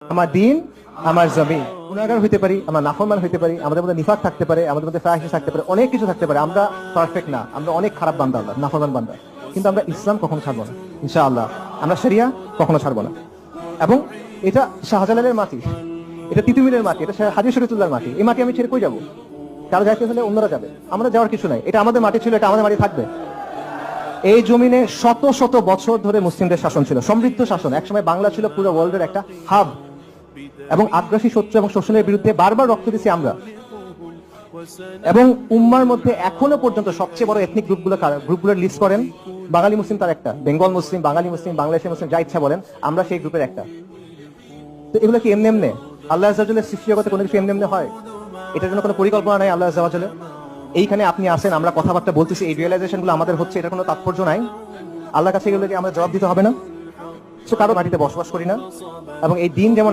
আমার দিন আমার জমিন। গুনাহগার হইতে পারি, আমরা নাফরমান হইতে পারি, আমাদের মধ্যে নিফাক থাকতে পারে, আমাদের মধ্যে ফাহিশ থাকতে পারে, অনেক কিছু থাকতে পারে। আমরা পারফেক্ট না, আমরা অনেক খারাপ বান্দা, আল্লাহ নাফরমান বান্দা। কিন্তু আমরা ইসলাম কখনো ছাড়বো না ইনশাআল্লাহ। আমরা শরিয়া কখনো ছাড়বো না। এবং এটা শাহজালালের মাটি, এটা তিতুমিরের মাটি, এটা হাজী শরীফুল্লাহর মাটি। এই মাটি আমি ছেড়ে কই যাবো? কারো যাইতে হলে অন্যরা যাবে, আমরা যাওয়ার কিছু নাই। এটা আমাদের মাটি ছিল, এটা আমাদের মাটি থাকবে। এই জমিনে শত শত বছর ধরে মুসলিমদের শাসন ছিল, সমৃদ্ধ শাসন। একসময় বাংলা ছিল পুরো ওয়ার্ল্ডের একটা হাব। এবং আগ্রাসী শত্রু এবং শোষণের বিরুদ্ধে বারবার রক্ত দিয়েছি আমরা। এবং উম্মার মধ্যে এখনো পর্যন্ত সবচেয়ে বড় এথনিক গ্রুপগুলোর লিস্ট করেন, বাঙালি মুসলিম তার একটা, বেঙ্গল মুসলিম, বাঙালি মুসলিম, বাংলাদেশের মুসলিম, যা ইচ্ছা বলেন, আমরা সেই গ্রুপের একটা। তো এগুলো কি এমনি এমনি আল্লাহ আযজা ওয়া জাল্লার সৃষ্টি জগতে কোনো কিছু এমনি এমনি হয়? এটার জন্য কোনো পরিকল্পনা নাই আল্লাহ আযজা ওয়া জাল্লার। এইখানে আপনি আসেন, আমরা কথাবার্তা বলতেছি, এই রিয়েলাইজেশন গুলো আমাদের হচ্ছে, এটার কোনো তাৎপর্য নাই? আল্লাহর কাছে এগুলোকে আমরা জবাব দিতে হবে না? কারো মাটিতে বসবাস করি না, এবং এই দিন যেমন